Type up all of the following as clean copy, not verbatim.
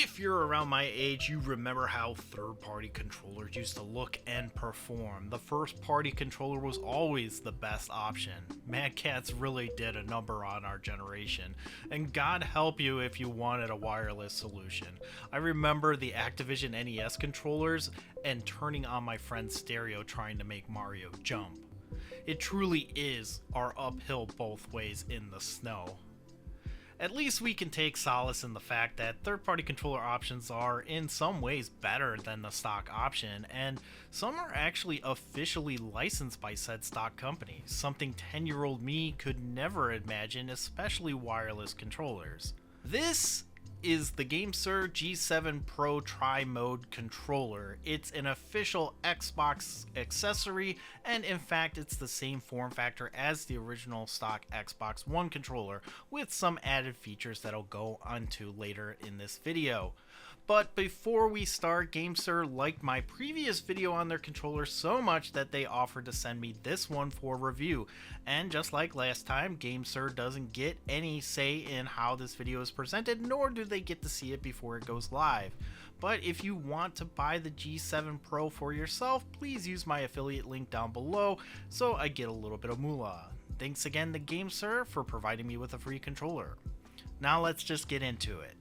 If you're around my age, you remember how third-party controllers used to look and perform. The first-party controller was always the best option. Mad Catz really did a number on our generation, and God help you if you wanted a wireless solution. I remember the Activision NES controllers and turning on my friend's stereo trying to make Mario jump. It truly is our uphill both ways in the snow. At least we can take solace in the fact that third-party controller options are in some ways better than the stock option, and some are actually officially licensed by said stock company, something 10-year-old me could never imagine, especially wireless controllers. This is the Gamesir G7 Pro Tri-mode controller. It's an official Xbox accessory, and in fact it's the same form factor as the original stock Xbox One controller, with some added features that I'll go onto later in this video. But before we start, Gamesir liked my previous video on their controller so much that they offered to send me this one for review. And just like last time, Gamesir doesn't get any say in how this video is presented, nor do they get to see it before it goes live. But if you want to buy the G7 Pro for yourself, please use my affiliate link down below so I get a little bit of moolah. Thanks again to Gamesir for providing me with a free controller. Now let's just get into it.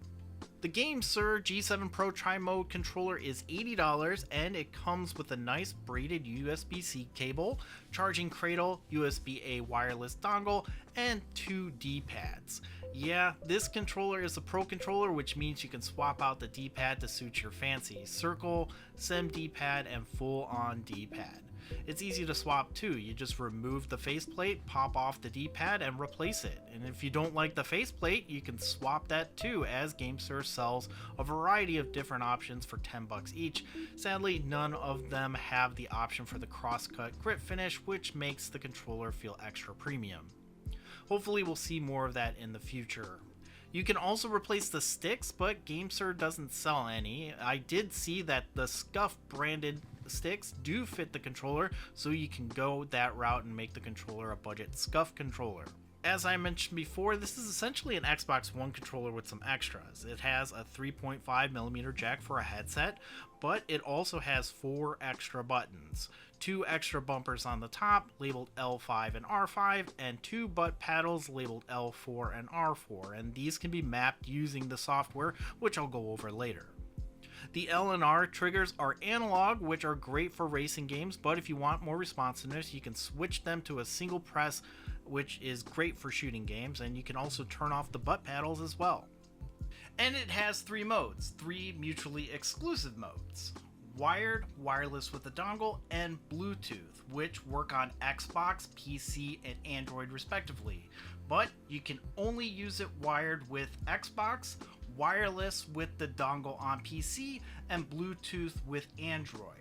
The Gamesir G7 Pro Tri-mode controller is $80 and it comes with a nice braided USB-C cable, charging cradle, USB-A wireless dongle, and 2 D-pads. Yeah, this controller is a Pro controller, which means you can swap out the D-pad to suit your fancy. Circle, Sim D-pad, and full-on D-pad. It's easy to swap too. You just remove the faceplate, pop off the D-pad, and replace it. And if you don't like the faceplate, you can swap that too, as Gamesir sells a variety of different options for $10 each. Sadly, none of them have the option for the cross-cut grip finish, which makes the controller feel extra premium. Hopefully we'll see more of that in the future. You can also replace the sticks, but Gamesir doesn't sell any. I did see that the SCUFF branded sticks do fit the controller, so you can go that route and make the controller a budget SCUFF controller. As I mentioned before, this is essentially an Xbox One controller with some extras. It has a 3.5mm jack for a headset, but it also has 4 extra buttons, 2 extra bumpers on the top labeled L5 and R5, and 2 butt paddles labeled L4 and R4, and these can be mapped using the software, which I'll go over later. The L and R triggers are analog, which are great for racing games, but if you want more responsiveness, you can switch them to a single press, which is great for shooting games, and you can also turn off the butt paddles as well. And it has 3 modes, 3 mutually exclusive modes: wired, wireless with a dongle, and Bluetooth, which work on Xbox, PC, and Android respectively. But you can only use it wired with Xbox, wireless with the dongle on PC, and Bluetooth with Android.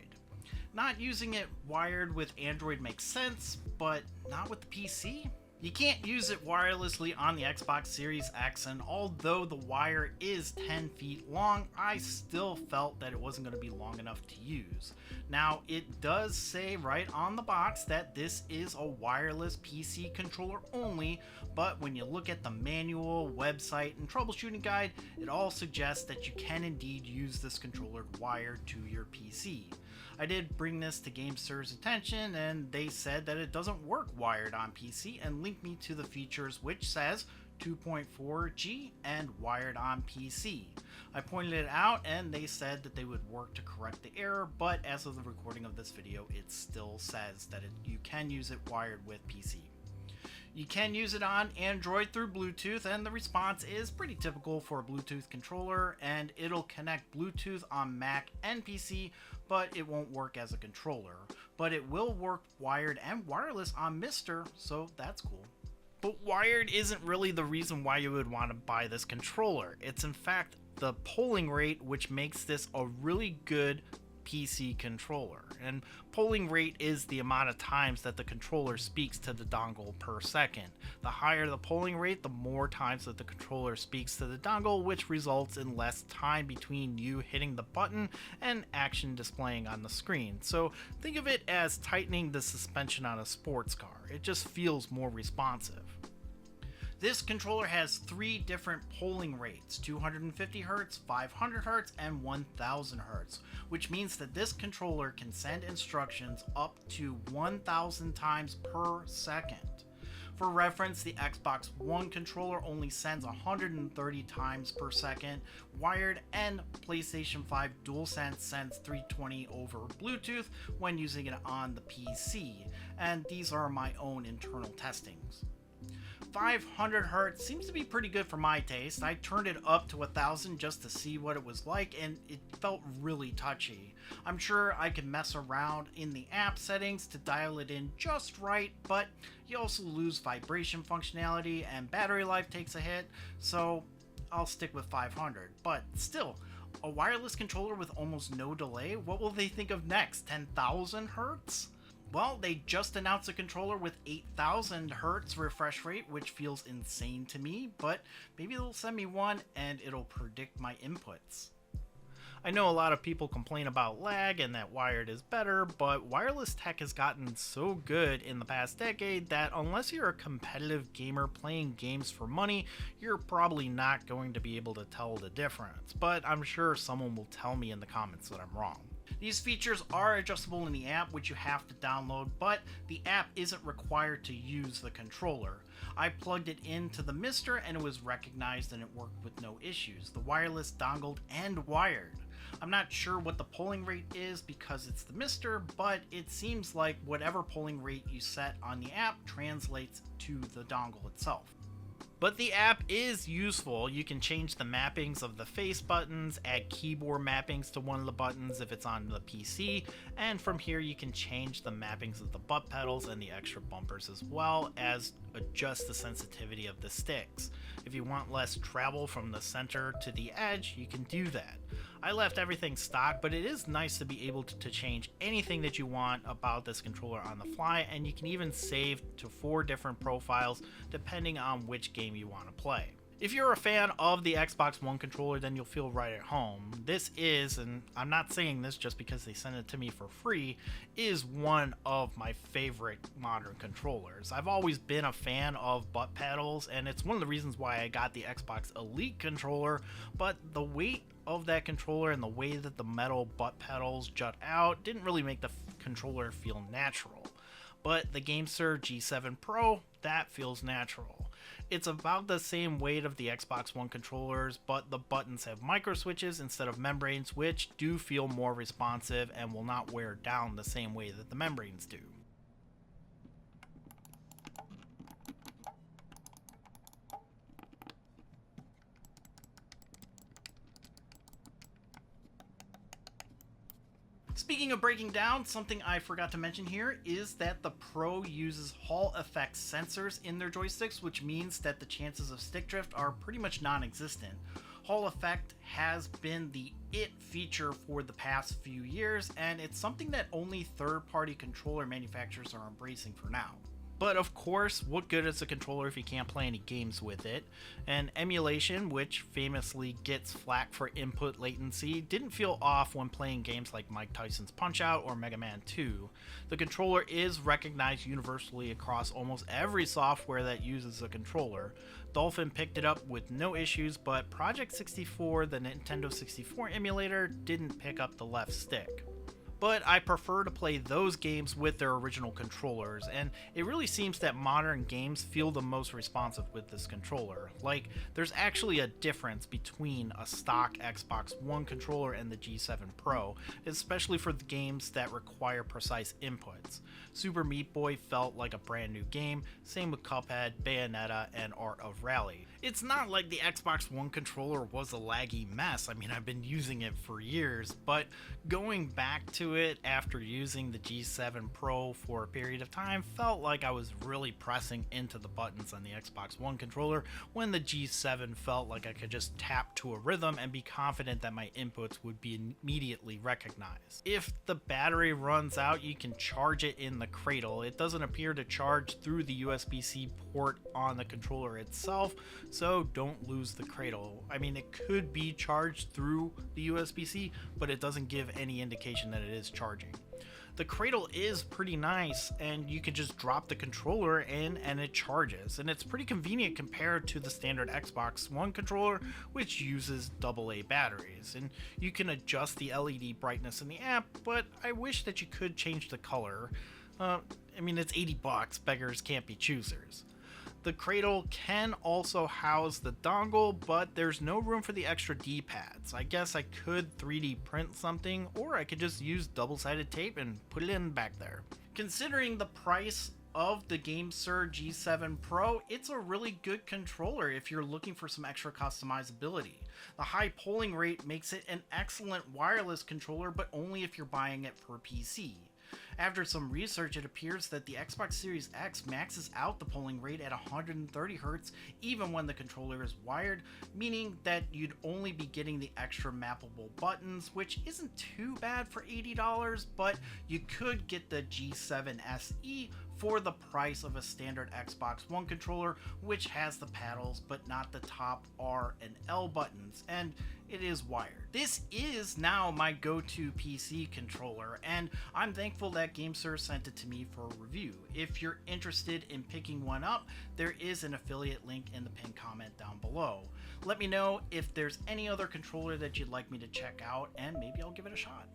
Not using it wired with Android makes sense, but not with the PC? You can't use it wirelessly on the Xbox Series X, and although the wire is 10 feet long, I still felt that it wasn't going to be long enough to use. Now, it does say right on the box that this is a wireless PC controller only, but when you look at the manual, website, and troubleshooting guide, it all suggests that you can indeed use this controller wired to your PC. I did bring this to Gamesir's attention, and they said that it doesn't work wired on PC, and linked me to the features which says 2.4G and wired on PC. I pointed it out and they said that they would work to correct the error, but as of the recording of this video, it still says that you can use it wired with PC. You can use it on Android through Bluetooth, and the response is pretty typical for a Bluetooth controller, and it'll connect Bluetooth on Mac and PC, but it won't work as a controller. But it will work wired and wireless on Mister, so that's cool. But wired isn't really the reason why you would want to buy this controller. It's in fact the polling rate which makes this a really good PC controller, and polling rate is the amount of times that the controller speaks to the dongle per second. The higher the polling rate, the more times that the controller speaks to the dongle, which results in less time between you hitting the button and action displaying on the screen. So think of it as tightening the suspension on a sports car. It just feels more responsive. This controller has 3 different polling rates, 250Hz, 500Hz, and 1000Hz, which means that this controller can send instructions up to 1000 times per second. For reference, the Xbox One controller only sends 130 times per second wired, and PlayStation 5 DualSense sends 320 over Bluetooth when using it on the PC, and these are my own internal testings. 500Hz seems to be pretty good for my taste. I turned it up to 1000 just to see what it was like, and it felt really touchy. I'm sure I could mess around in the app settings to dial it in just right, but you also lose vibration functionality and battery life takes a hit, so I'll stick with 500. But still, a wireless controller with almost no delay? What will they think of next? 10,000 Hz? Well, they just announced a controller with 8,000 Hz refresh rate, which feels insane to me, but maybe they'll send me one and it'll predict my inputs. I know a lot of people complain about lag and that wired is better, but wireless tech has gotten so good in the past decade that unless you're a competitive gamer playing games for money, you're probably not going to be able to tell the difference, but I'm sure someone will tell me in the comments that I'm wrong. These features are adjustable in the app, which you have to download, but the app isn't required to use the controller. I plugged it into the Mister and it was recognized and it worked with no issues. The wireless dongled and wired. I'm not sure what the polling rate is because it's the Mister, but it seems like whatever polling rate you set on the app translates to the dongle itself. But the app is useful. You can change the mappings of the face buttons, add keyboard mappings to one of the buttons if it's on the PC, and from here you can change the mappings of the butt pedals and the extra bumpers, as well as adjust the sensitivity of the sticks. If you want less travel from the center to the edge, you can do that. I left everything stock, but it is nice to be able to change anything that you want about this controller on the fly, and you can even save to 4 different profiles depending on which game you want to play. If you're a fan of the Xbox One controller, then you'll feel right at home. This is, and I'm not saying this just because they sent it to me for free, is one of my favorite modern controllers. I've always been a fan of butt pedals, and it's one of the reasons why I got the Xbox Elite controller, but the weight of that controller and the way that the metal butt pedals jut out didn't really make the controller feel natural. But the Gamesir G7 Pro, that feels natural. It's about the same weight of the Xbox One controllers, but the buttons have micro switches instead of membranes, which do feel more responsive and will not wear down the same way that the membranes do. Speaking of breaking down, something I forgot to mention here is that the Pro uses Hall effect sensors in their joysticks, which means that the chances of stick drift are pretty much non-existent. Hall effect has been the it feature for the past few years, and it's something that only third-party controller manufacturers are embracing for now. But of course, what good is a controller if you can't play any games with it? And emulation, which famously gets flack for input latency, didn't feel off when playing games like Mike Tyson's Punch-Out or Mega Man 2. The controller is recognized universally across almost every software that uses a controller. Dolphin picked it up with no issues, but Project 64, the Nintendo 64 emulator, didn't pick up the left stick. But I prefer to play those games with their original controllers, and it really seems that modern games feel the most responsive with this controller. Like, there's actually a difference between a stock Xbox One controller and the G7 Pro, especially for the games that require precise inputs. Super Meat Boy felt like a brand new game, same with Cuphead, Bayonetta, and Art of Rally. It's not like the Xbox One controller was a laggy mess. I mean, I've been using it for years, but going back to it after using the G7 Pro for a period of time felt like I was really pressing into the buttons on the Xbox One controller when the G7 felt like I could just tap to a rhythm and be confident that my inputs would be immediately recognized. If the battery runs out, you can charge it in the cradle. It doesn't appear to charge through the USB-C port on the controller itself, so don't lose the cradle. I mean, it could be charged through the USB-C, but it doesn't give any indication that it is charging. The cradle is pretty nice, and you can just drop the controller in and it charges, and it's pretty convenient compared to the standard Xbox One controller, which uses AA batteries. And you can adjust the LED brightness in the app, but I wish that you could change the color. I mean, it's $80, beggars can't be choosers. The cradle can also house the dongle, but there's no room for the extra D-pads. I guess I could 3D print something, or I could just use double-sided tape and put it in back there. Considering the price of the Gamesir G7 Pro, it's a really good controller if you're looking for some extra customizability. The high polling rate makes it an excellent wireless controller, but only if you're buying it for PC. After some research, it appears that the Xbox Series X maxes out the polling rate at 130 Hz even when the controller is wired, meaning that you'd only be getting the extra mappable buttons, which isn't too bad for $80, but you could get the G7 SE for the price of a standard Xbox One controller, which has the paddles but not the top R and L buttons, and it is wired. This is now my go-to PC controller, and I'm thankful that Gamesir sent it to me for a review. If you're interested in picking one up, there is an affiliate link in the pinned comment down below. Let me know if there's any other controller that you'd like me to check out, and maybe I'll give it a shot.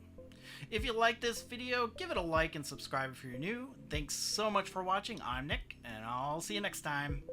If you like this video, give it a like and subscribe if you're new. Thanks so much for watching. I'm Nick, and I'll see you next time.